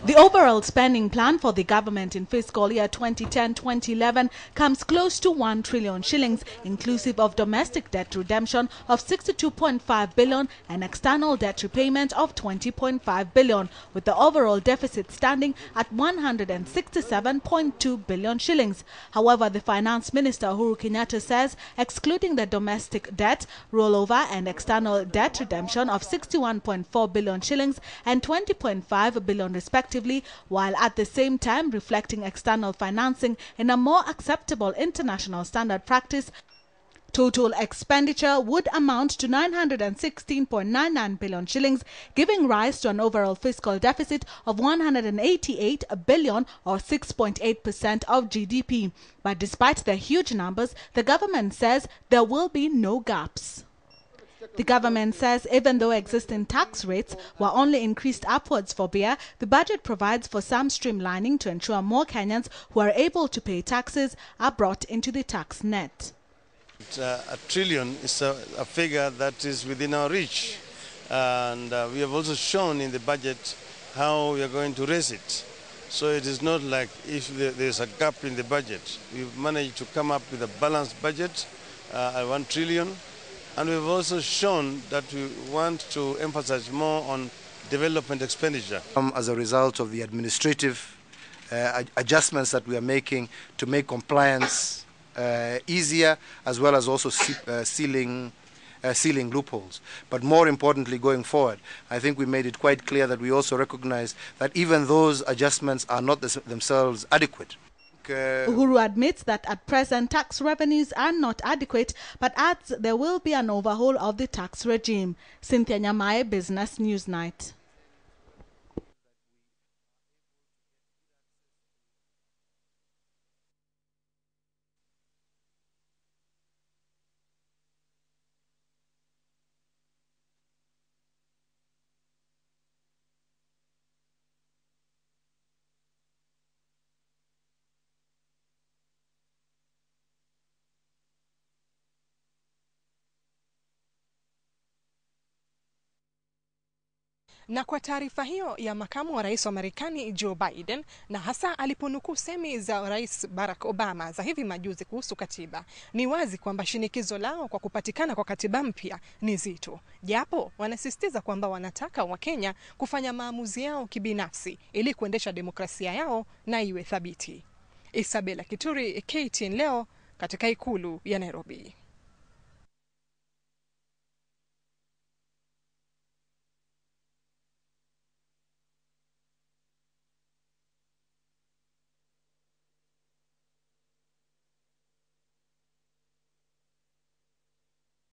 The overall spending plan for the government in fiscal year 2010-2011 comes close to 1 trillion shillings, inclusive of domestic debt redemption of 62.5 billion and external debt repayment of 20.5 billion, with the overall deficit standing at 167.2 billion shillings. However, the Finance Minister Uhuru Kenyatta says, excluding the domestic debt rollover and external debt redemption of 61.4 billion shillings and 20.5 billion respectively, while at the same time reflecting external financing in a more acceptable international standard practice, total expenditure would amount to 916.99 billion shillings, giving rise to an overall fiscal deficit of 188 billion or 6.8% of GDP. But despite the huge numbers, the government says there will be no gaps. The government says even though existing tax rates were only increased upwards for beer, the budget provides for some streamlining to ensure more Kenyans who are able to pay taxes are brought into the tax net. A trillion is a figure that is within our reach, and we have also shown in the budget how we are going to raise it. So it is not like if there's a gap in the budget. We've managed to come up with a balanced budget at 1 trillion. And we've also shown that we want to emphasize more on development expenditure. As a result of the administrative adjustments that we are making to make compliance easier, as well as also sealing loopholes. But more importantly, going forward, I think we made it quite clear that we also recognize that even those adjustments are not themselves adequate. Uhuru admits that at present tax revenues are not adequate, but adds there will be an overhaul of the tax regime. Cynthia Nyamae, Business Newsnight. Na kwa taarifa hiyo ya makamu wa rais wa Marekani Joe Biden, na hasa aliponukuu semi za Rais Barack Obama za hivi majuzi kuhusu katiba, ni wazi kwamba shinikizo lao kwa kupatikana kwa katiba mpya ni zito. Japo wanasisitiza kwamba wanataka Wakenya kufanya maamuzi yao kibinafsi ili kuendesha demokrasia yao na iwe thabiti. Isabella Kituri, KTN leo katika ikulu ya Nairobi.